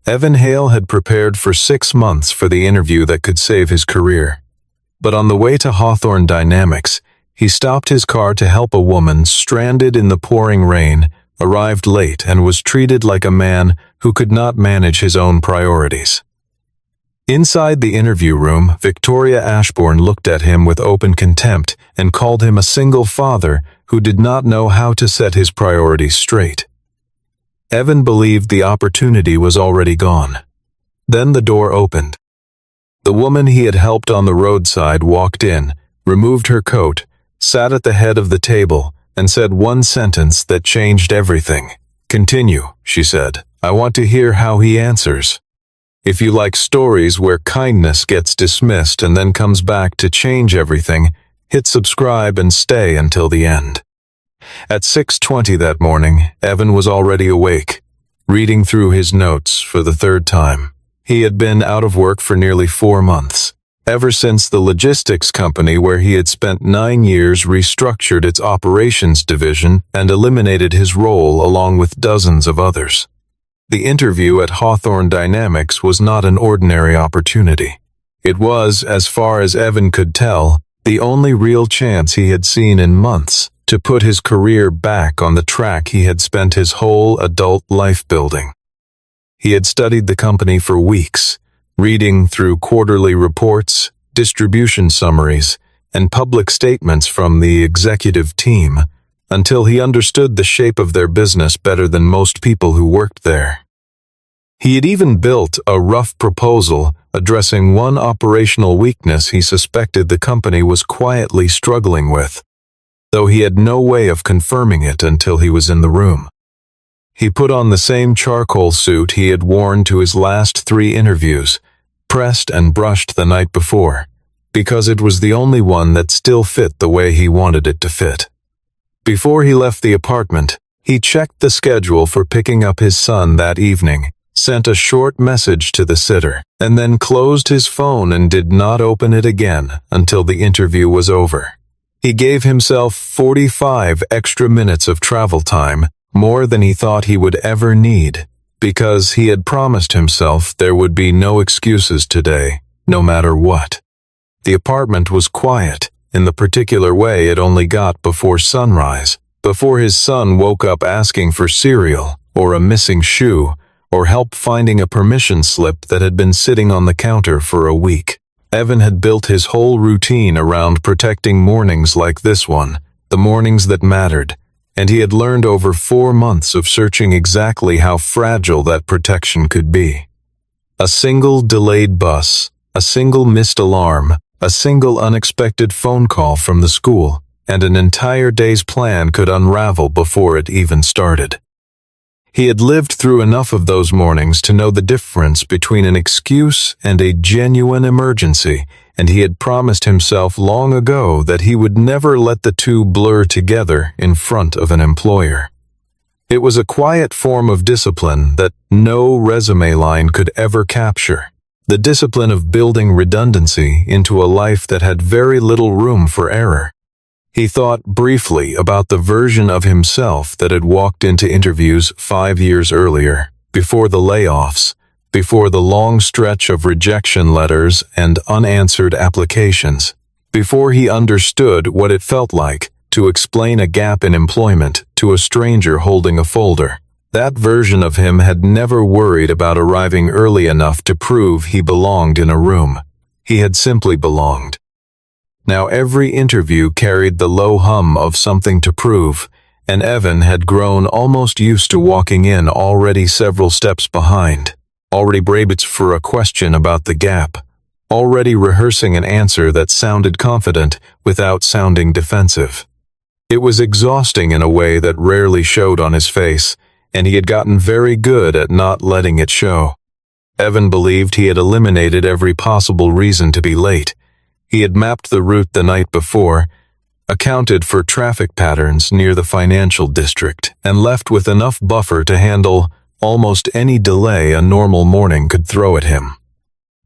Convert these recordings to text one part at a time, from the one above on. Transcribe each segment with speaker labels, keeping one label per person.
Speaker 1: Evan Hale had prepared for 6 months for the interview that could save his career. But on the way to Hawthorne Dynamics, he stopped his car to help a woman stranded in the pouring rain, arrived late, and was treated like a man who could not manage his own priorities. Inside the interview room, Victoria Ashbourne looked at him with open contempt and called him a single father who did not know how to set his priorities straight. Evan believed the opportunity was already gone. Then the door opened. The woman he had helped on the roadside walked in, removed her coat, sat at the head of the table, and said one sentence that changed everything. "Continue," she said. "I want to hear how he answers." If you like stories where kindness gets dismissed and then comes back to change everything, hit subscribe and stay until the end. At 6:20 that morning, Evan was already awake, reading through his notes for the third time. He had been out of work for nearly 4 months, ever since the logistics company where he had spent 9 years restructured its operations division and eliminated his role along with dozens of others. The interview at Hawthorne Dynamics was not an ordinary opportunity. It was, as far as Evan could tell, the only real chance he had seen in months to put his career back on the track he had spent his whole adult life building. He had studied the company for weeks, reading through quarterly reports, distribution summaries, and public statements from the executive team, until he understood the shape of their business better than most people who worked there. He had even built a rough proposal addressing one operational weakness he suspected the company was quietly struggling with, though he had no way of confirming it until he was in the room. He put on the same charcoal suit he had worn to his last 3 interviews, pressed and brushed the night before, because it was the only one that still fit the way he wanted it to fit. Before he left the apartment, he checked the schedule for picking up his son that evening, sent a short message to the sitter, and then closed his phone and did not open it again until the interview was over. He gave himself 45 extra minutes of travel time, more than he thought he would ever need, because he had promised himself there would be no excuses today, no matter what. The apartment was quiet, in the particular way it only got before sunrise, before his son woke up asking for cereal, or a missing shoe, or help finding a permission slip that had been sitting on the counter for a week. Evan had built his whole routine around protecting mornings like this one, the mornings that mattered, and he had learned over 4 months of searching exactly how fragile that protection could be. A single delayed bus, a single missed alarm, a single unexpected phone call from the school, and an entire day's plan could unravel before it even started. He had lived through enough of those mornings to know the difference between an excuse and a genuine emergency, and he had promised himself long ago that he would never let the two blur together in front of an employer. It was a quiet form of discipline that no resume line could ever capture, the discipline of building redundancy into a life that had very little room for error. He thought briefly about the version of himself that had walked into interviews 5 years earlier, before the layoffs, before the long stretch of rejection letters and unanswered applications, before he understood what it felt like to explain a gap in employment to a stranger holding a folder. That version of him had never worried about arriving early enough to prove he belonged in a room. He had simply belonged. Now every interview carried the low hum of something to prove, and Evan had grown almost used to walking in already several steps behind, already braced for a question about the gap, already rehearsing an answer that sounded confident without sounding defensive. It was exhausting in a way that rarely showed on his face, and he had gotten very good at not letting it show. Evan believed he had eliminated every possible reason to be late. He had mapped the route the night before, accounted for traffic patterns near the financial district, and left with enough buffer to handle almost any delay a normal morning could throw at him.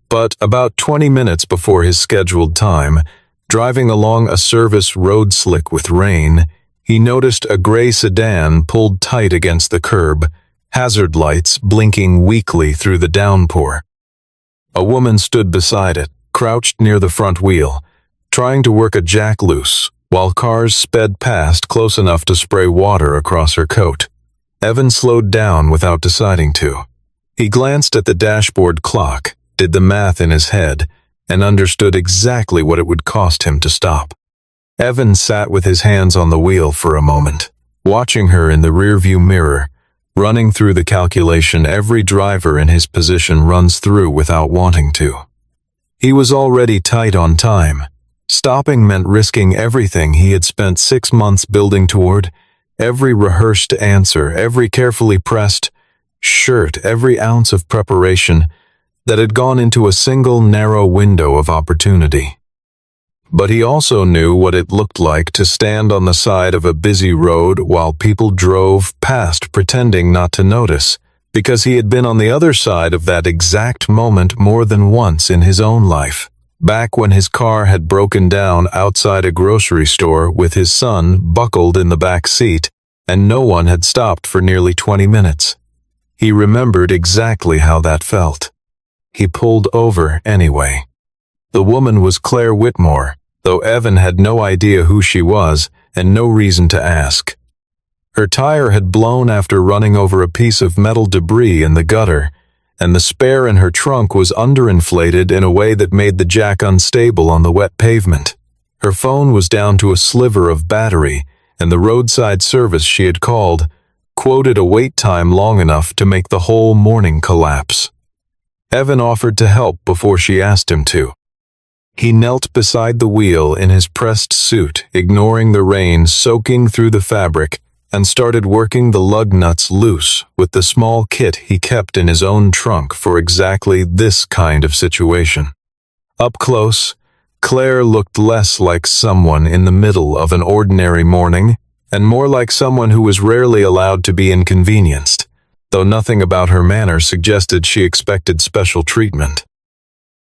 Speaker 1: But about 20 minutes before his scheduled time, driving along a service road slick with rain, he noticed a gray sedan pulled tight against the curb, hazard lights blinking weakly through the downpour. A woman stood beside it, crouched near the front wheel, trying to work a jack loose, while cars sped past close enough to spray water across her coat. Evan slowed down without deciding to. He glanced at the dashboard clock, did the math in his head, and understood exactly what it would cost him to stop. Evan sat with his hands on the wheel for a moment, watching her in the rearview mirror, running through the calculation every driver in his position runs through without wanting to. He was already tight on time. Stopping meant risking everything he had spent 6 months building toward, every rehearsed answer, every carefully pressed shirt, every ounce of preparation that had gone into a single narrow window of opportunity. But he also knew what it looked like to stand on the side of a busy road while people drove past pretending not to notice, because he had been on the other side of that exact moment more than once in his own life, back when his car had broken down outside a grocery store with his son buckled in the back seat, and no one had stopped for nearly 20 minutes. He remembered exactly how that felt. He pulled over anyway. The woman was Claire Whitmore, though Evan had no idea who she was and no reason to ask. Her tire had blown after running over a piece of metal debris in the gutter, and the spare in her trunk was underinflated in a way that made the jack unstable on the wet pavement. Her phone was down to a sliver of battery, and the roadside service she had called quoted a wait time long enough to make the whole morning collapse. Evan offered to help before she asked him to. He knelt beside the wheel in his pressed suit, ignoring the rain soaking through the fabric, and started working the lug nuts loose with the small kit he kept in his own trunk for exactly this kind of situation. Up close, Claire looked less like someone in the middle of an ordinary morning and more like someone who was rarely allowed to be inconvenienced, though nothing about her manner suggested she expected special treatment.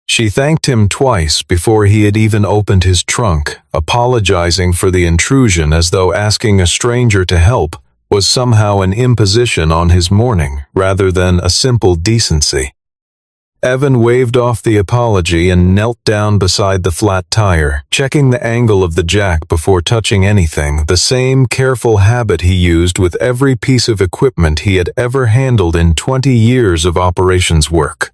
Speaker 1: She thanked him twice before he had even opened his trunk, apologizing for the intrusion as though asking a stranger to help was somehow an imposition on his morning rather than a simple decency. Evan waved off the apology and knelt down beside the flat tire, checking the angle of the jack before touching anything, the same careful habit he used with every piece of equipment he had ever handled in 20 years of operations work.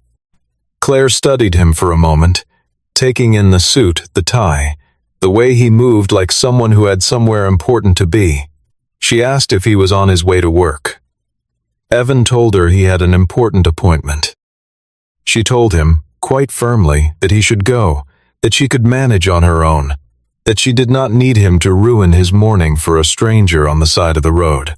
Speaker 1: Claire studied him for a moment, taking in the suit, the tie, the way he moved like someone who had somewhere important to be. She asked if he was on his way to work. Evan told her he had an important appointment. She told him, quite firmly, that he should go, that she could manage on her own, that she did not need him to ruin his morning for a stranger on the side of the road.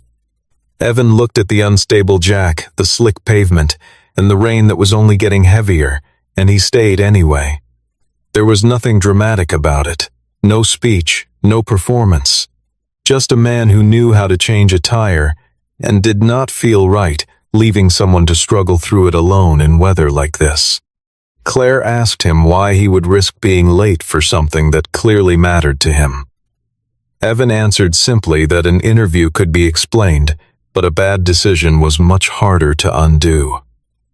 Speaker 1: Evan looked at the unstable jack, the slick pavement, and the rain that was only getting heavier, and he stayed anyway. There was nothing dramatic about it, no speech, no performance, just a man who knew how to change a tire and did not feel right leaving someone to struggle through it alone in weather like this. Claire asked him why he would risk being late for something that clearly mattered to him. Evan answered simply that an interview could be explained, but a bad decision was much harder to undo.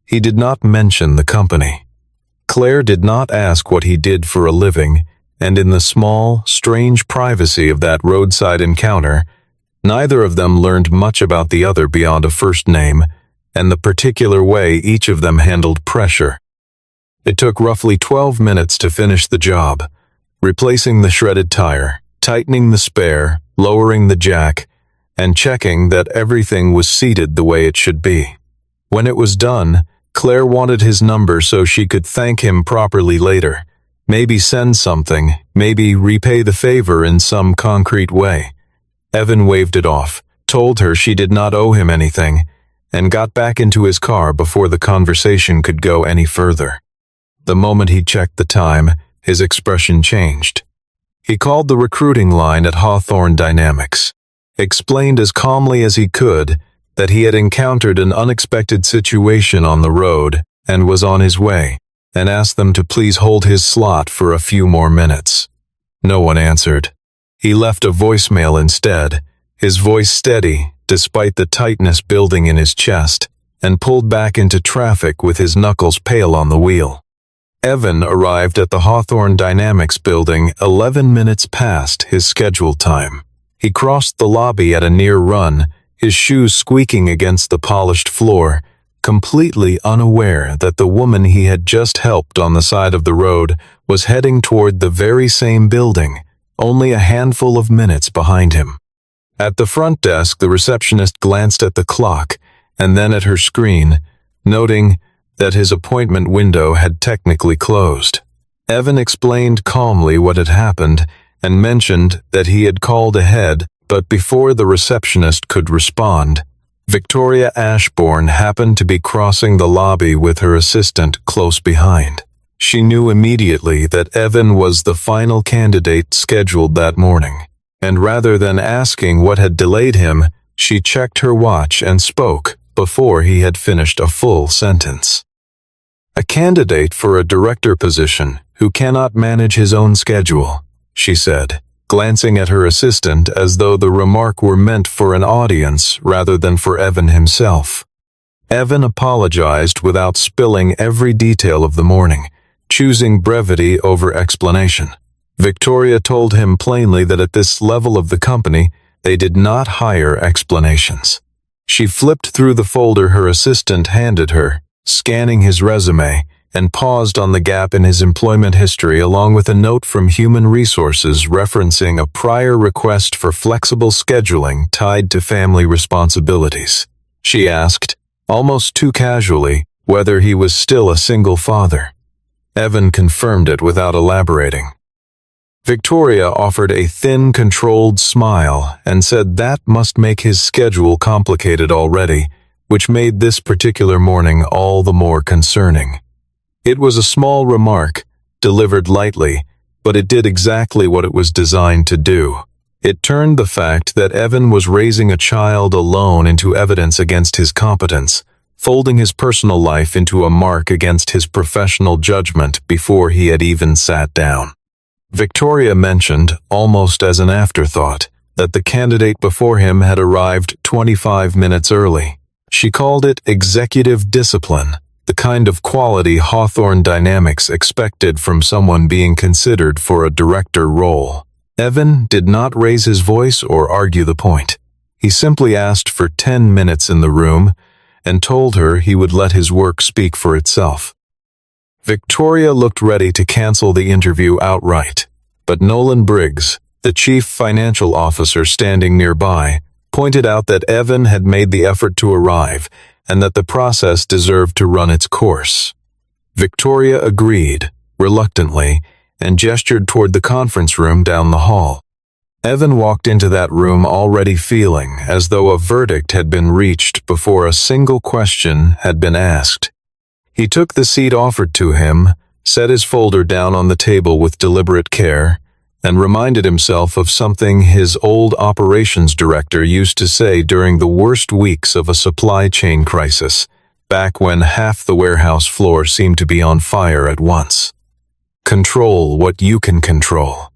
Speaker 1: He did not mention the company. Claire did not ask what he did for a living, and in the small, strange privacy of that roadside encounter, neither of them learned much about the other beyond a first name and the particular way each of them handled pressure. It took roughly 12 minutes to finish the job, replacing the shredded tire, tightening the spare, lowering the jack, and checking that everything was seated the way it should be. When it was done, Claire wanted his number so she could thank him properly later, maybe send something, maybe repay the favor in some concrete way. Evan waved it off, told her she did not owe him anything, and got back into his car before the conversation could go any further. The moment he checked the time, his expression changed. He called the recruiting line at Hawthorne Dynamics, explained as calmly as he could that he had encountered an unexpected situation on the road and was on his way, and asked them to please hold his slot for a few more minutes. No one answered. He left a voicemail instead, his voice steady despite the tightness building in his chest, and pulled back into traffic with his knuckles pale on the wheel. Evan arrived at the Hawthorne Dynamics building 11 minutes past his scheduled time. He crossed the lobby at a near run, his shoes squeaking against the polished floor, completely unaware that the woman he had just helped on the side of the road was heading toward the very same building, only a handful of minutes behind him. At the front desk, the receptionist glanced at the clock and then at her screen, noting that his appointment window had technically closed. Evan explained calmly what had happened and mentioned that he had called ahead, but before the receptionist could respond, Victoria Ashbourne happened to be crossing the lobby with her assistant close behind. She knew immediately that Evan was the final candidate scheduled that morning, and rather than asking what had delayed him, she checked her watch and spoke before he had finished a full sentence. "A candidate for a director position who cannot manage his own schedule," she said, glancing at her assistant as though the remark were meant for an audience rather than for Evan himself. Evan apologized without spilling every detail of the morning, choosing brevity over explanation. Victoria told him plainly that at this level of the company, they did not hire explanations. She flipped through the folder her assistant handed her, scanning his resume, and paused on the gap in his employment history along with a note from Human Resources referencing a prior request for flexible scheduling tied to family responsibilities. She asked, almost too casually, whether he was still a single father. Evan confirmed it without elaborating. Victoria offered a thin, controlled smile and said that must make his schedule complicated already, which made this particular morning all the more concerning. It was a small remark, delivered lightly, but it did exactly what it was designed to do. It turned the fact that Evan was raising a child alone into evidence against his competence, folding his personal life into a mark against his professional judgment before he had even sat down. Victoria mentioned, almost as an afterthought, that the candidate before him had arrived 25 minutes early. She called it executive discipline, the kind of quality Hawthorne Dynamics expected from someone being considered for a director role. Evan did not raise his voice or argue the point. He simply asked for 10 minutes in the room and told her he would let his work speak for itself. Victoria looked ready to cancel the interview outright, but Nolan Briggs, the chief financial officer standing nearby, pointed out that Evan had made the effort to arrive and that the process deserved to run its course. Victoria agreed, reluctantly, and gestured toward the conference room down the hall. Evan walked into that room already feeling as though a verdict had been reached before a single question had been asked. He took the seat offered to him, set his folder down on the table with deliberate care, and reminded himself of something his old operations director used to say during the worst weeks of a supply chain crisis, back when half the warehouse floor seemed to be on fire at once. Control what you can control.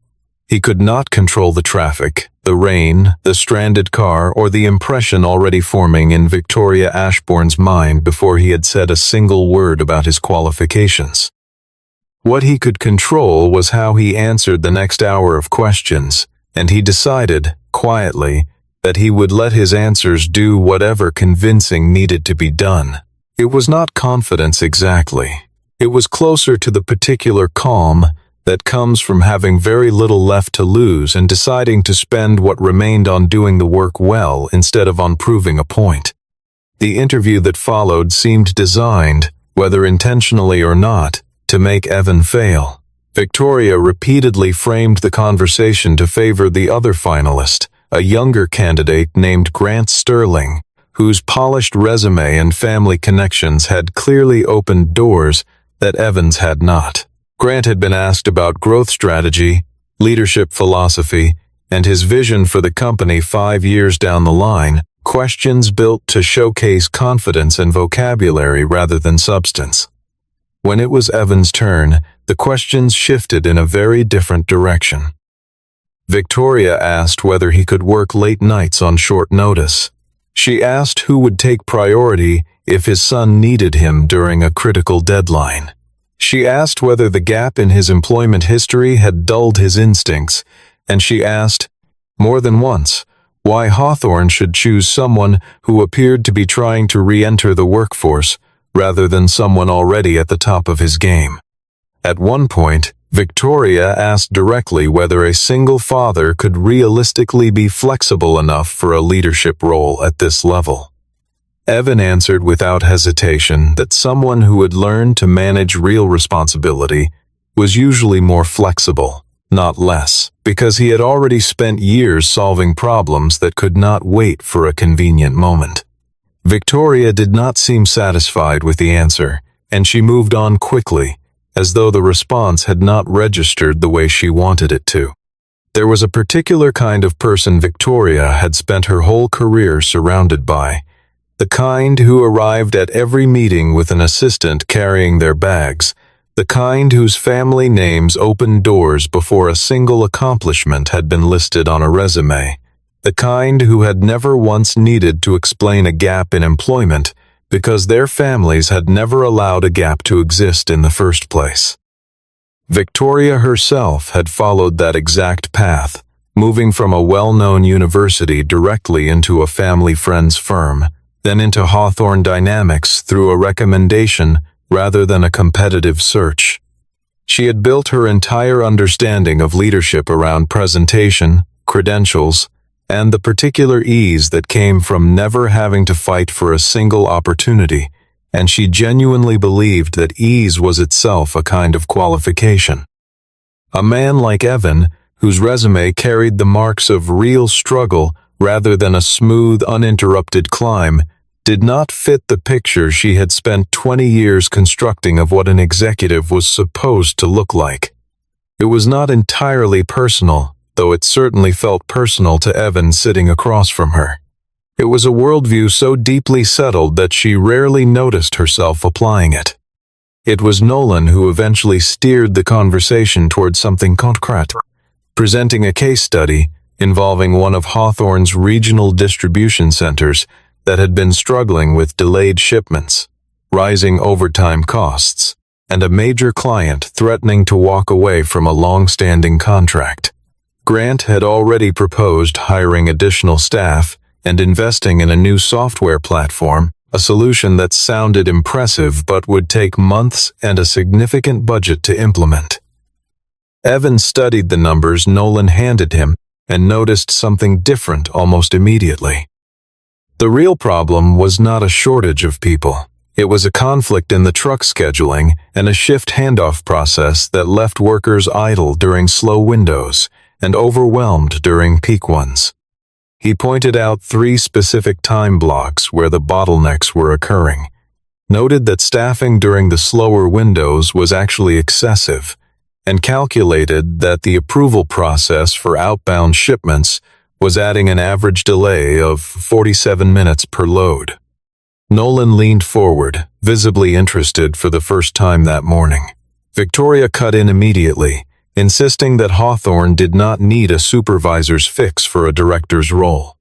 Speaker 1: He could not control the traffic, the rain, the stranded car, or the impression already forming in Victoria Ashbourne's mind before he had said a single word about his qualifications. What he could control was how he answered the next hour of questions, and he decided, quietly, that he would let his answers do whatever convincing needed to be done. It was not confidence exactly. It was closer to the particular calm that comes from having very little left to lose and deciding to spend what remained on doing the work well instead of on proving a point. The interview that followed seemed designed, whether intentionally or not, to make Evan fail. Victoria repeatedly framed the conversation to favor the other finalist, a younger candidate named Grant Sterling, whose polished resume and family connections had clearly opened doors that Evans had not. Grant had been asked about growth strategy, leadership philosophy, and his vision for the company 5 years down the line, questions built to showcase confidence and vocabulary rather than substance. When it was Evan's turn, the questions shifted in a very different direction. Victoria asked whether he could work late nights on short notice. She asked who would take priority if his son needed him during a critical deadline. She asked whether the gap in his employment history had dulled his instincts, and she asked, more than once, why Hawthorne should choose someone who appeared to be trying to re-enter the workforce rather than someone already at the top of his game. At one point, Victoria asked directly whether a single father could realistically be flexible enough for a leadership role at this level. Evan answered without hesitation that someone who had learned to manage real responsibility was usually more flexible, not less, because he had already spent years solving problems that could not wait for a convenient moment. Victoria did not seem satisfied with the answer, and she moved on quickly, as though the response had not registered the way she wanted it to. There was a particular kind of person Victoria had spent her whole career surrounded by, the kind who arrived at every meeting with an assistant carrying their bags, the kind whose family names opened doors before a single accomplishment had been listed on a resume, the kind who had never once needed to explain a gap in employment because their families had never allowed a gap to exist in the first place. Victoria herself had followed that exact path, moving from a well-known university directly into a family friend's firm, then into Hawthorne Dynamics through a recommendation rather than a competitive search. She had built her entire understanding of leadership around presentation, credentials, and the particular ease that came from never having to fight for a single opportunity, and she genuinely believed that ease was itself a kind of qualification. A man like Evan, whose resume carried the marks of real struggle rather than a smooth, uninterrupted climb, did not fit the picture she had spent 20 years constructing of what an executive was supposed to look like. It was not entirely personal, though it certainly felt personal to Evan sitting across from her. It was a worldview so deeply settled that she rarely noticed herself applying it. It was Nolan who eventually steered the conversation towards something concrete, presenting a case study involving one of Hawthorne's regional distribution centers that had been struggling with delayed shipments, rising overtime costs, and a major client threatening to walk away from a long-standing contract. Grant had already proposed hiring additional staff and investing in a new software platform, a solution that sounded impressive but would take months and a significant budget to implement. Evan studied the numbers Nolan handed him and noticed something different almost immediately. The real problem was not a shortage of people. It was a conflict in the truck scheduling and a shift handoff process that left workers idle during slow windows and overwhelmed during peak ones. He pointed out 3 specific time blocks where the bottlenecks were occurring, noted that staffing during the slower windows was actually excessive, and calculated that the approval process for outbound shipments was adding an average delay of 47 minutes per load. Nolan leaned forward, visibly interested for the first time that morning. Victoria cut in immediately, insisting that Hawthorne did not need a supervisor's fix for a director's role.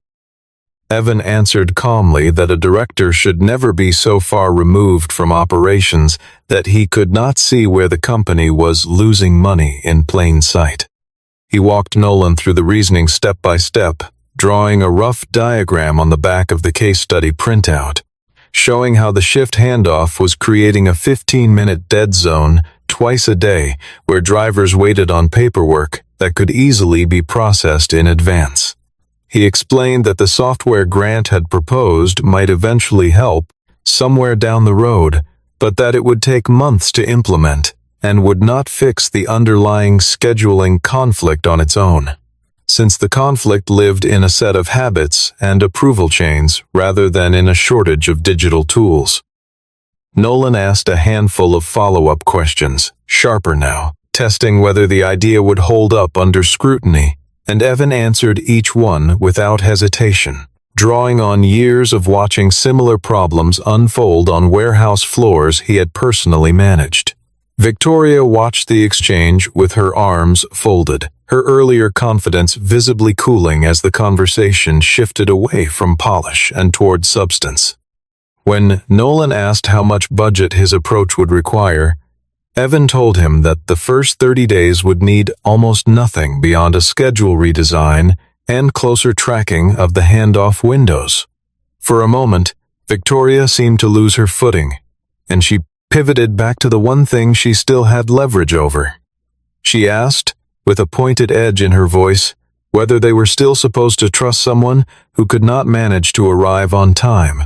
Speaker 1: Evan answered calmly that a director should never be so far removed from operations that he could not see where the company was losing money in plain sight. He walked Nolan through the reasoning step by step, drawing a rough diagram on the back of the case study printout, showing how the shift handoff was creating a 15-minute dead zone twice a day where drivers waited on paperwork that could easily be processed in advance. He explained that the software Grant had proposed might eventually help somewhere down the road, but that it would take months to implement and would not fix the underlying scheduling conflict on its own, since the conflict lived in a set of habits and approval chains rather than in a shortage of digital tools. Nolan asked a handful of follow-up questions, sharper now, testing whether the idea would hold up under scrutiny, and Evan answered each one without hesitation, drawing on years of watching similar problems unfold on warehouse floors he had personally managed. Victoria watched the exchange with her arms folded, her earlier confidence visibly cooling as the conversation shifted away from polish and toward substance. When Nolan asked how much budget his approach would require, Evan told him that the first 30 days would need almost nothing beyond a schedule redesign and closer tracking of the handoff windows. For a moment, Victoria seemed to lose her footing, and she pivoted back to the one thing she still had leverage over. She asked, with a pointed edge in her voice, whether they were still supposed to trust someone who could not manage to arrive on time.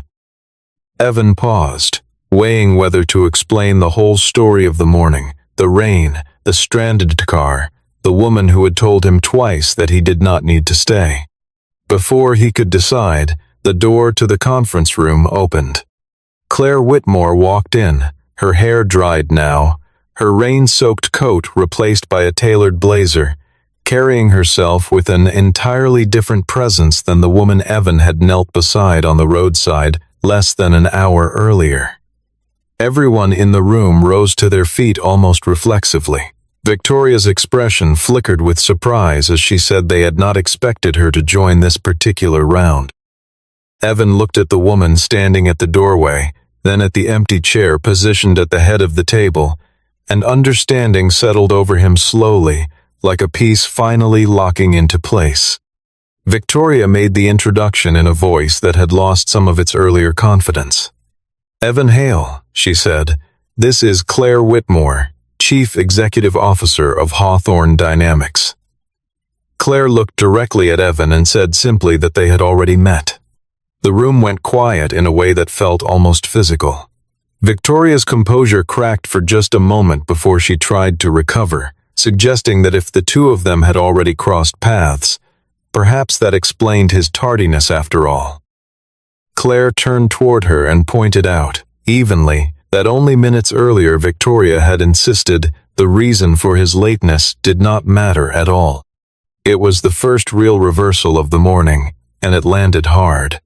Speaker 1: Evan paused, weighing whether to explain the whole story of the morning, the rain, the stranded car, the woman who had told him twice that he did not need to stay. Before he could decide, the door to the conference room opened. Claire Whitmore walked in, her hair dried now, her rain-soaked coat replaced by a tailored blazer, carrying herself with an entirely different presence than the woman Evan had knelt beside on the roadside less than an hour earlier. Everyone in the room rose to their feet almost reflexively. Victoria's expression flickered with surprise as she said they had not expected her to join this particular round. Evan looked at the woman standing at the doorway, then at the empty chair positioned at the head of the table, and understanding settled over him slowly, like a piece finally locking into place. Victoria made the introduction in a voice that had lost some of its earlier confidence. "Evan Hale," she said, "this is Claire Whitmore, Chief Executive Officer of Hawthorne Dynamics." Claire looked directly at Evan and said simply that they had already met. The room went quiet in a way that felt almost physical. Victoria's composure cracked for just a moment before she tried to recover, suggesting that if the two of them had already crossed paths, perhaps that explained his tardiness after all. Claire turned toward her and pointed out, evenly, that only minutes earlier Victoria had insisted the reason for his lateness did not matter at all. It was the first real reversal of the morning, and it landed hard.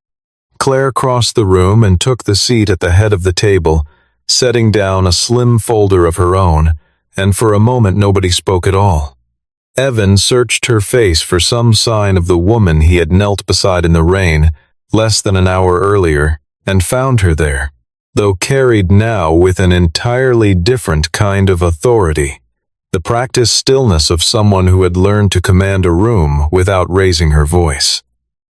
Speaker 1: Claire crossed the room and took the seat at the head of the table, setting down a slim folder of her own, and for a moment nobody spoke at all. Evan searched her face for some sign of the woman he had knelt beside in the rain less than an hour earlier, and found her there, though carried now with an entirely different kind of authority, the practiced stillness of someone who had learned to command a room without raising her voice.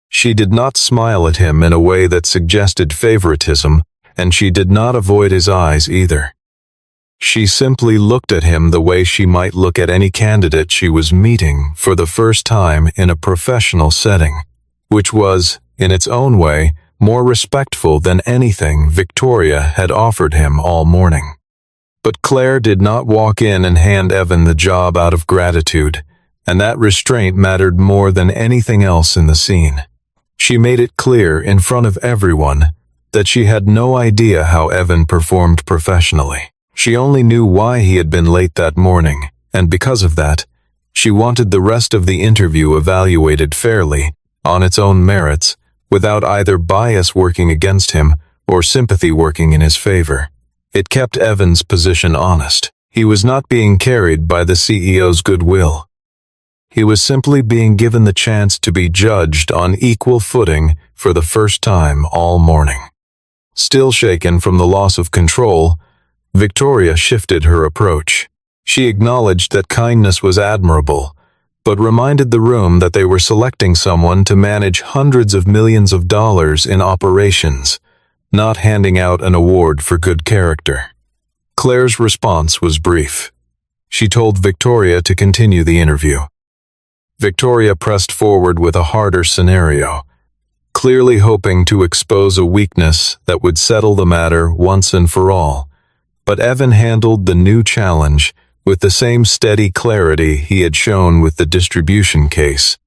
Speaker 1: She did not smile at him in a way that suggested favoritism, and she did not avoid his eyes either. She simply looked at him the way she might look at any candidate she was meeting for the first time in a professional setting, which was, in its own way, more respectful than anything Victoria had offered him all morning. But Claire did not walk in and hand Evan the job out of gratitude, and that restraint mattered more than anything else in the scene. She made it clear in front of everyone that she had no idea how Evan performed professionally. She only knew why he had been late that morning, and because of that, she wanted the rest of the interview evaluated fairly, on its own merits, without either bias working against him or sympathy working in his favor. It kept Evan's position honest. He was not being carried by the CEO's goodwill. He was simply being given the chance to be judged on equal footing for the first time all morning. Still shaken from the loss of control, Victoria shifted her approach. She acknowledged that kindness was admirable, but reminded the room that they were selecting someone to manage hundreds of millions of dollars in operations, not handing out an award for good character. Claire's response was brief. She told Victoria to continue the interview. Victoria pressed forward with a harder scenario, clearly hoping to expose a weakness that would settle the matter once and for all. But Evan handled the new challenge with the same steady clarity he had shown with the distribution case,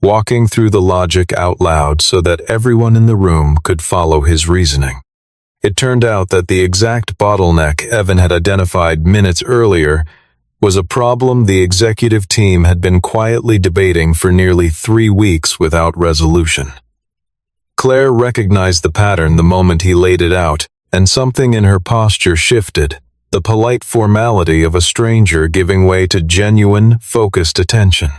Speaker 1: walking through the logic out loud so that everyone in the room could follow his reasoning. It turned out that the exact bottleneck Evan had identified minutes earlier was a problem the executive team had been quietly debating for nearly 3 weeks without resolution. Claire recognized the pattern the moment he laid it out, and something in her posture shifted, the polite formality of a stranger giving way to genuine, focused attention.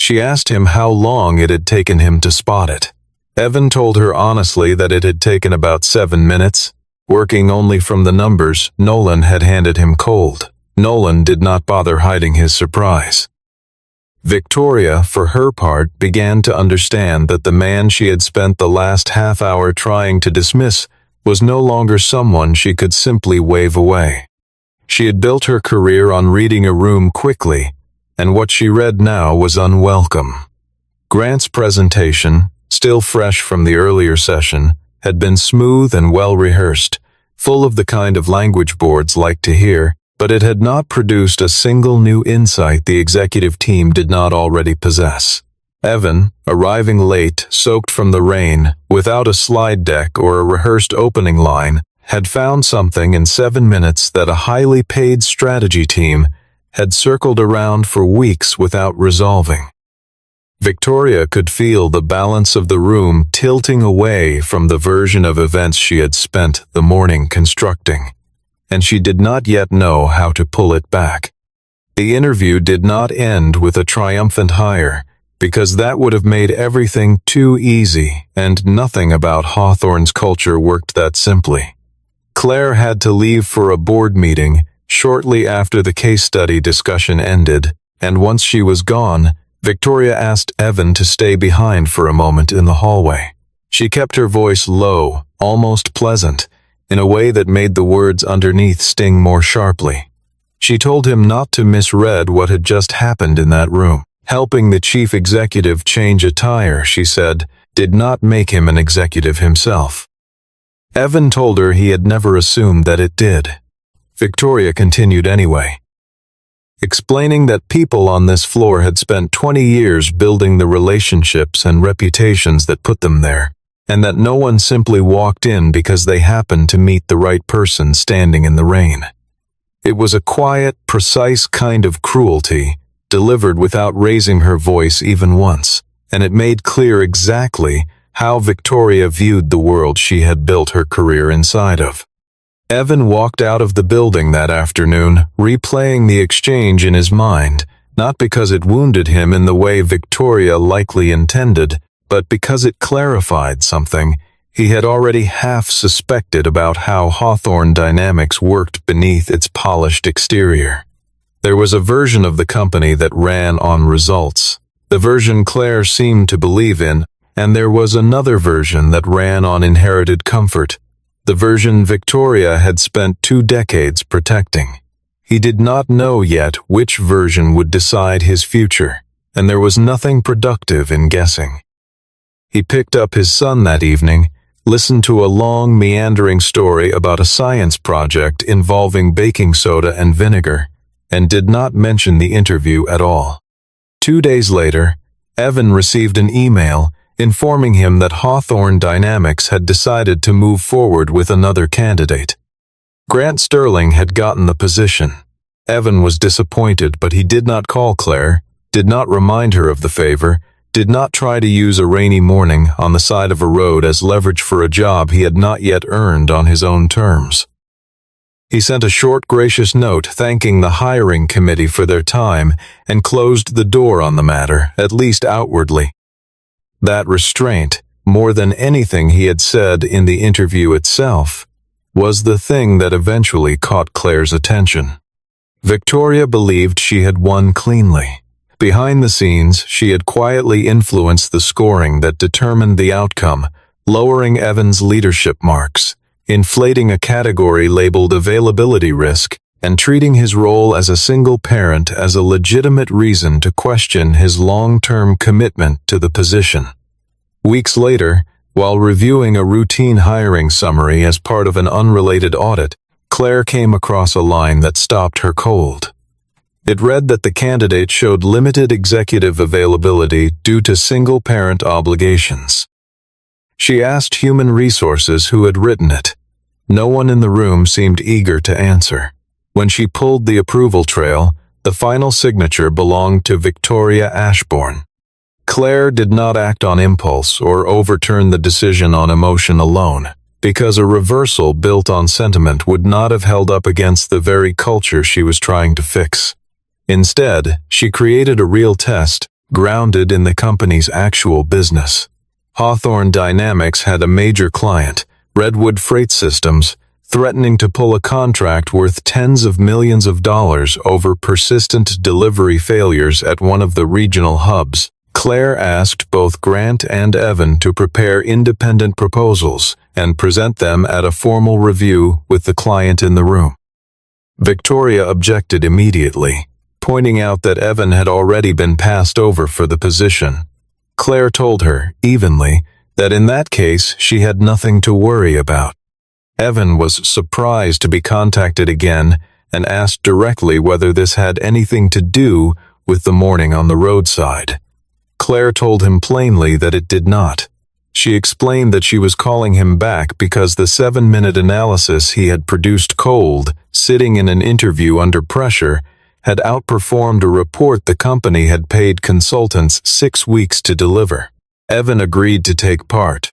Speaker 1: She asked him how long it had taken him to spot it. Evan told her honestly that it had taken about 7 minutes. Working only from the numbers Nolan had handed him cold, Nolan did not bother hiding his surprise. Victoria, for her part, began to understand that the man she had spent the last half hour trying to dismiss was no longer someone she could simply wave away. She had built her career on reading a room quickly, and what she read now was unwelcome. Grant's presentation, still fresh from the earlier session, had been smooth and well-rehearsed, full of the kind of language boards like to hear, but it had not produced a single new insight the executive team did not already possess. Evan, arriving late, soaked from the rain, without a slide deck or a rehearsed opening line, had found something in 7 minutes that a highly paid strategy team had circled around for weeks without resolving. Victoria could feel the balance of the room tilting away from the version of events she had spent the morning constructing, and she did not yet know how to pull it back. The interview did not end with a triumphant hire, because that would have made everything too easy, and nothing about Hawthorne's culture worked that simply. Claire had to leave for a board meeting shortly after the case study discussion ended, and once she was gone, Victoria asked Evan to stay behind for a moment in the hallway. She kept her voice low, almost pleasant, in a way that made the words underneath sting more sharply. She told him not to misread what had just happened in that room. Helping the chief executive change a tire, she said, did not make him an executive himself. Evan told her he had never assumed that it did. Victoria continued anyway, explaining that people on this floor had spent 20 years building the relationships and reputations that put them there, and that no one simply walked in because they happened to meet the right person standing in the rain. It was a quiet, precise kind of cruelty, delivered without raising her voice even once, and it made clear exactly how Victoria viewed the world she had built her career inside of. Evan walked out of the building that afternoon, replaying the exchange in his mind, not because it wounded him in the way Victoria likely intended, but because it clarified something he had already half suspected about how Hawthorne Dynamics worked beneath its polished exterior. There was a version of the company that ran on results, the version Claire seemed to believe in, and there was another version that ran on inherited comfort, the version Victoria had spent 2 decades protecting. He did not know yet which version would decide his future, and there was nothing productive in guessing. He picked up his son that evening, listened to a long, meandering story about a science project involving baking soda and vinegar, and did not mention the interview at all. 2 days later, Evan received an email informing him that Hawthorne Dynamics had decided to move forward with another candidate. Grant Sterling had gotten the position. Evan was disappointed, but he did not call Claire, did not remind her of the favor, did not try to use a rainy morning on the side of a road as leverage for a job he had not yet earned on his own terms. He sent a short, gracious note thanking the hiring committee for their time and closed the door on the matter, at least outwardly. That restraint, more than anything he had said in the interview itself, was the thing that eventually caught Claire's attention. Victoria believed she had won cleanly. Behind the scenes, she had quietly influenced the scoring that determined the outcome, lowering Evan's leadership marks, inflating a category labeled availability risk, and treating his role as a single parent as a legitimate reason to question his long-term commitment to the position. Weeks later, while reviewing a routine hiring summary as part of an unrelated audit, Claire came across a line that stopped her cold. It read that the candidate showed limited executive availability due to single-parent obligations. She asked Human Resources who had written it. No one in the room seemed eager to answer. When she pulled the approval trail, the final signature belonged to Victoria Ashbourne. Claire did not act on impulse or overturn the decision on emotion alone, because a reversal built on sentiment would not have held up against the very culture she was trying to fix. Instead, she created a real test, grounded in the company's actual business. Hawthorne Dynamics had a major client, Redwood Freight Systems, threatening to pull a contract worth tens of millions of dollars over persistent delivery failures at one of the regional hubs. Claire asked both Grant and Evan to prepare independent proposals and present them at a formal review with the client in the room. Victoria objected immediately, pointing out that Evan had already been passed over for the position. Claire told her, evenly, that in that case she had nothing to worry about. Evan was surprised to be contacted again and asked directly whether this had anything to do with the morning on the roadside. Claire told him plainly that it did not. She explained that she was calling him back because the 7-minute analysis he had produced cold, sitting in an interview under pressure, had outperformed a report the company had paid consultants 6 weeks to deliver. Evan agreed to take part.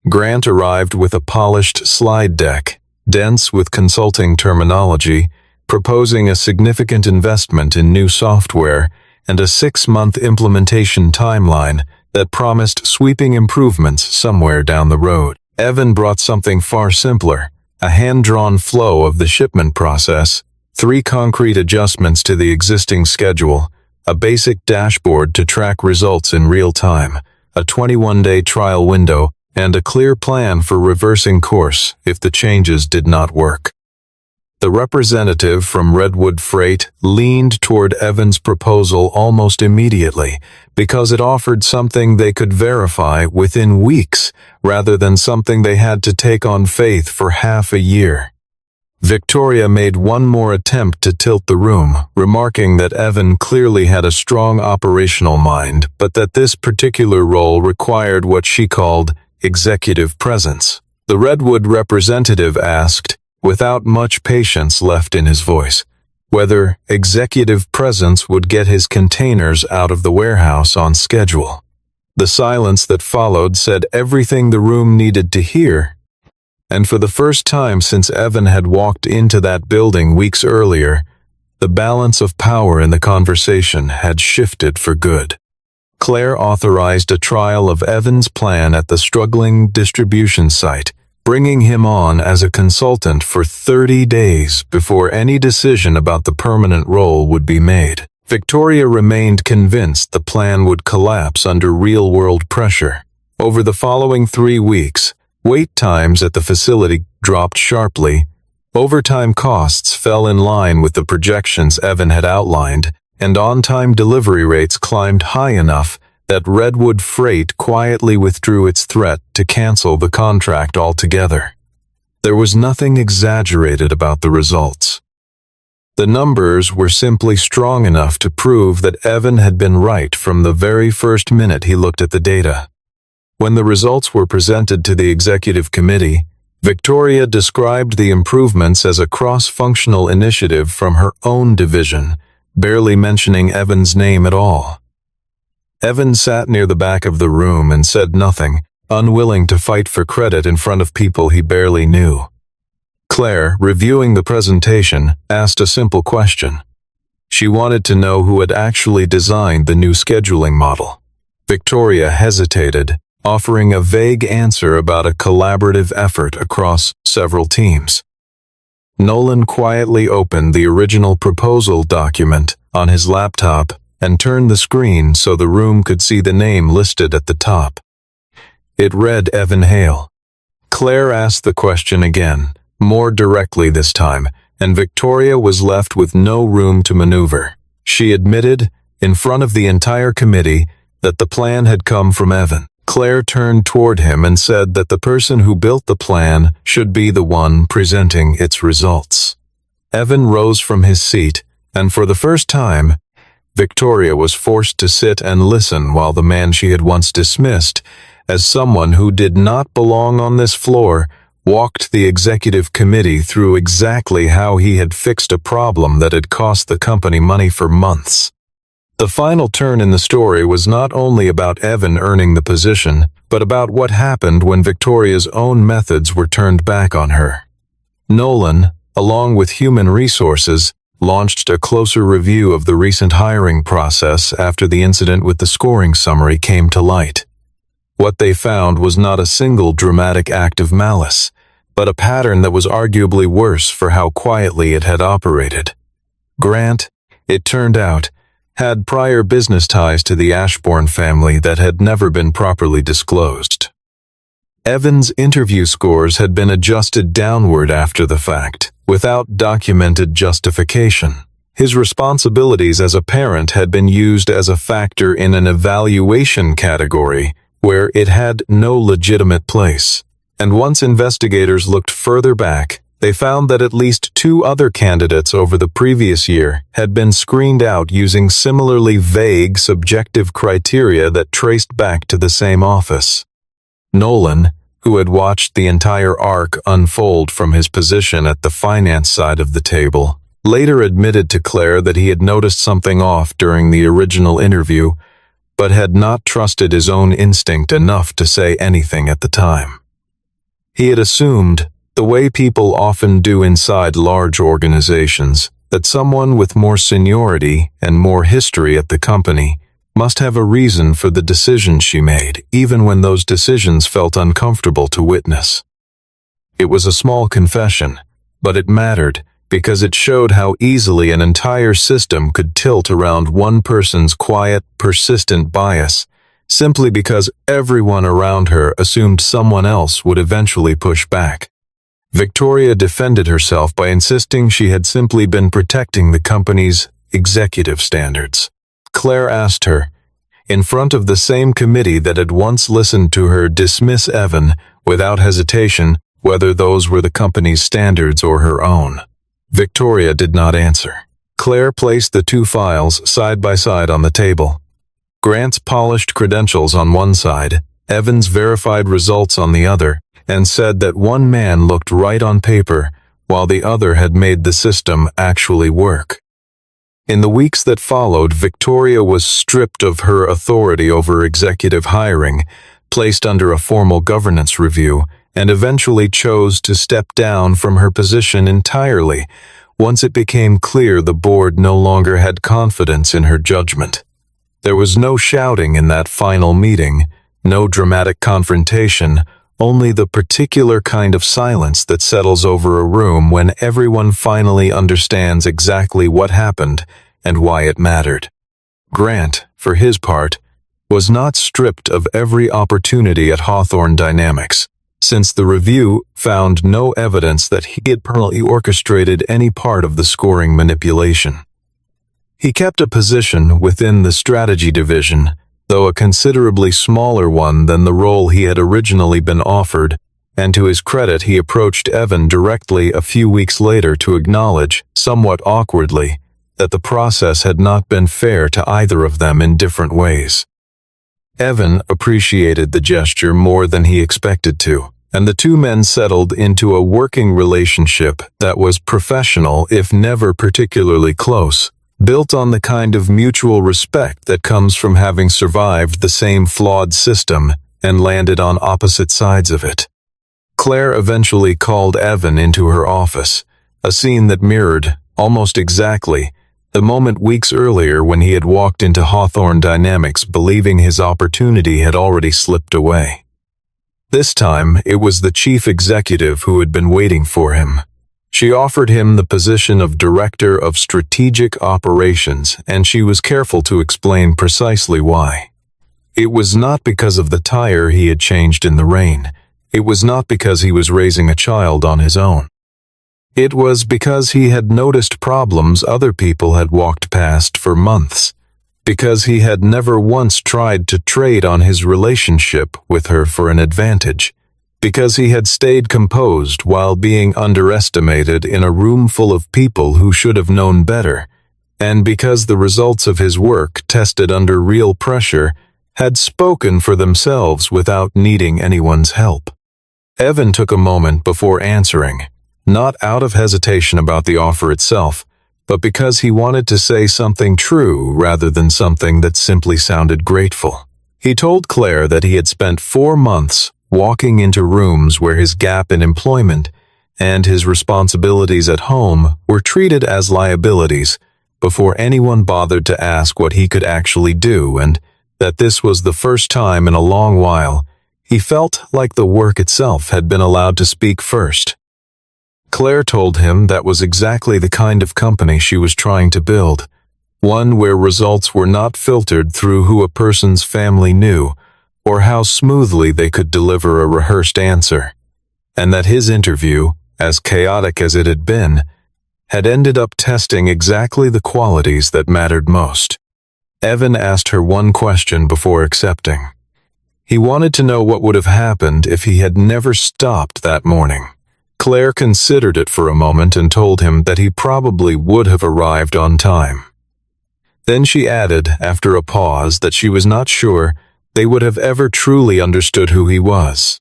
Speaker 1: Grant arrived with a polished slide deck, dense with consulting terminology, proposing a significant investment in new software and a 6-month implementation timeline that promised sweeping improvements somewhere down the road. Evan brought something far simpler, a hand-drawn flow of the shipment process, 3 concrete adjustments to the existing schedule, a basic dashboard to track results in real time, a 21-day trial window, and a clear plan for reversing course if the changes did not work. The representative from Redwood Freight leaned toward Evan's proposal almost immediately because it offered something they could verify within weeks rather than something they had to take on faith for half a year. Victoria made one more attempt to tilt the room, remarking that Evan clearly had a strong operational mind, but that this particular role required what she called executive presence. The Redwood representative asked, without much patience left in his voice, whether executive presence would get his containers out of the warehouse on schedule. The silence that followed said everything the room needed to hear, and for the first time since Evan had walked into that building weeks earlier, the balance of power in the conversation had shifted for good. Claire authorized a trial of Evan's plan at the struggling distribution site, bringing him on as a consultant for 30 days before any decision about the permanent role would be made. Victoria remained convinced the plan would collapse under real-world pressure. Over the following 3 weeks, wait times at the facility dropped sharply, overtime costs fell in line with the projections Evan had outlined, and on-time delivery rates climbed high enough that Redwood Freight quietly withdrew its threat to cancel the contract altogether. There was nothing exaggerated about the results. The numbers were simply strong enough to prove that Evan had been right from the very first minute he looked at the data. When the results were presented to the executive committee, Victoria described the improvements as a cross-functional initiative from her own division, barely mentioning Evan's name at all. Evan sat near the back of the room and said nothing, unwilling to fight for credit in front of people he barely knew. Claire, reviewing the presentation, asked a simple question. She wanted to know who had actually designed the new scheduling model. Victoria hesitated, offering a vague answer about a collaborative effort across several teams. Nolan quietly opened the original proposal document on his laptop and turned the screen so the room could see the name listed at the top. It read Evan Hale. Claire asked the question again, more directly this time, and Victoria was left with no room to maneuver. She admitted, in front of the entire committee, that the plan had come from Evan. Claire turned toward him and said that the person who built the plan should be the one presenting its results. Evan rose from his seat, and for the first time, Victoria was forced to sit and listen while the man she had once dismissed as someone who did not belong on this floor walked the executive committee through exactly how he had fixed a problem that had cost the company money for months. The final turn in the story was not only about Evan earning the position, but about what happened when Victoria's own methods were turned back on her. Nolan, along with human resources, launched a closer review of the recent hiring process after the incident with the scoring summary came to light. What they found was not a single dramatic act of malice, but a pattern that was arguably worse for how quietly it had operated. Grant, it turned out, had prior business ties to the Ashbourne family that had never been properly disclosed. Evan's interview scores had been adjusted downward after the fact, without documented justification. His responsibilities as a parent had been used as a factor in an evaluation category where it had no legitimate place. And once investigators looked further back, they found that at least 2 other candidates over the previous year had been screened out using similarly vague subjective criteria that traced back to the same office. Nolan, who had watched the entire arc unfold from his position at the finance side of the table, later admitted to Claire that he had noticed something off during the original interview, but had not trusted his own instinct enough to say anything at the time. He had assumed, the way people often do inside large organizations, that someone with more seniority and more history at the company must have a reason for the decisions she made, even when those decisions felt uncomfortable to witness. It was a small confession, but it mattered because it showed how easily an entire system could tilt around one person's quiet, persistent bias, simply because everyone around her assumed someone else would eventually push back. Victoria defended herself by insisting she had simply been protecting the company's executive standards. Claire asked her, in front of the same committee that had once listened to her dismiss Evan without hesitation, whether those were the company's standards or her own. Victoria did not answer. Claire placed the 2 files side by side on the table. Grant's polished credentials on one side, Evan's verified results on the other, and said that one man looked right on paper, while the other had made the system actually work. In the weeks that followed, Victoria was stripped of her authority over executive hiring, placed under a formal governance review, and eventually chose to step down from her position entirely once it became clear the board no longer had confidence in her judgment. There was no shouting in that final meeting, no dramatic confrontation, only the particular kind of silence that settles over a room when everyone finally understands exactly what happened and why it mattered. Grant, for his part, was not stripped of every opportunity at Hawthorne Dynamics, since the review found no evidence that he had personally orchestrated any part of the scoring manipulation. He kept a position within the strategy division, though a considerably smaller one than the role he had originally been offered, and to his credit he approached Evan directly a few weeks later to acknowledge, somewhat awkwardly, that the process had not been fair to either of them in different ways. Evan appreciated the gesture more than he expected to, and the 2 men settled into a working relationship that was professional if never particularly close, built on the kind of mutual respect that comes from having survived the same flawed system and landed on opposite sides of it. Claire eventually called Evan into her office, a scene that mirrored, almost exactly, the moment weeks earlier when he had walked into Hawthorne Dynamics believing his opportunity had already slipped away. This time, it was the chief executive who had been waiting for him. She offered him the position of Director of Strategic Operations, and she was careful to explain precisely why. It was not because of the tire he had changed in the rain. It was not because he was raising a child on his own. It was because he had noticed problems other people had walked past for months, because he had never once tried to trade on his relationship with her for an advantage, because he had stayed composed while being underestimated in a room full of people who should have known better, and because the results of his work, tested under real pressure, had spoken for themselves without needing anyone's help. Evan took a moment before answering, not out of hesitation about the offer itself, but because he wanted to say something true rather than something that simply sounded grateful. He told Claire that he had spent 4 months walking into rooms where his gap in employment and his responsibilities at home were treated as liabilities before anyone bothered to ask what he could actually do, and that this was the first time in a long while he felt like the work itself had been allowed to speak first. Claire told him that was exactly the kind of company she was trying to build, one where results were not filtered through who a person's family knew or how smoothly they could deliver a rehearsed answer, and that his interview, as chaotic as it had been, had ended up testing exactly the qualities that mattered most. Evan asked her one question before accepting. He wanted to know what would have happened if he had never stopped that morning. Claire considered it for a moment and told him that he probably would have arrived on time. Then she added, after a pause, that she was not sure they would have ever truly understood who he was.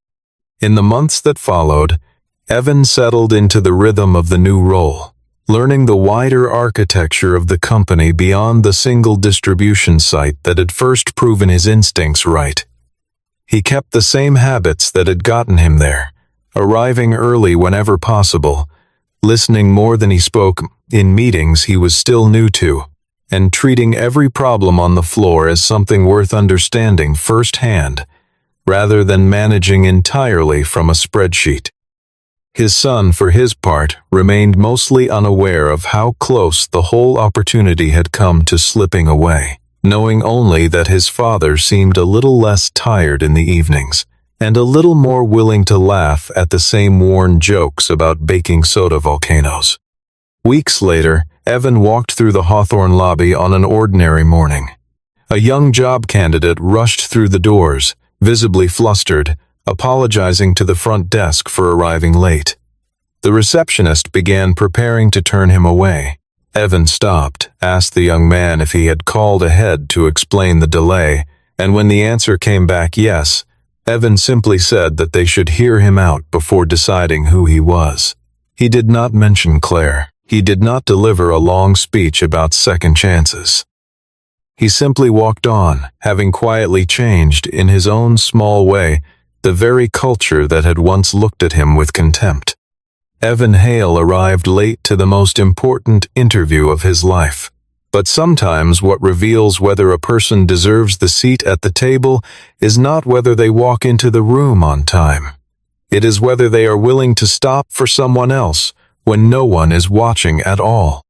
Speaker 1: In the months that followed, Evan settled into the rhythm of the new role, learning the wider architecture of the company beyond the single distribution site that had first proven his instincts right. He kept the same habits that had gotten him there, arriving early whenever possible, listening more than he spoke in meetings he was still new to, and treating every problem on the floor as something worth understanding firsthand, rather than managing entirely from a spreadsheet. His son, for his part, remained mostly unaware of how close the whole opportunity had come to slipping away, knowing only that his father seemed a little less tired in the evenings, and a little more willing to laugh at the same worn jokes about baking soda volcanoes. Weeks later, Evan walked through the Hawthorne lobby on an ordinary morning. A young job candidate rushed through the doors, visibly flustered, apologizing to the front desk for arriving late. The receptionist began preparing to turn him away. Evan stopped, asked the young man if he had called ahead to explain the delay, and when the answer came back yes, Evan simply said that they should hear him out before deciding who he was. He did not mention Claire. He did not deliver a long speech about second chances. He simply walked on, having quietly changed, in his own small way, the very culture that had once looked at him with contempt. Evan Hale arrived late to the most important interview of his life. But sometimes what reveals whether a person deserves the seat at the table is not whether they walk into the room on time. It is whether they are willing to stop for someone else when no one is watching at all.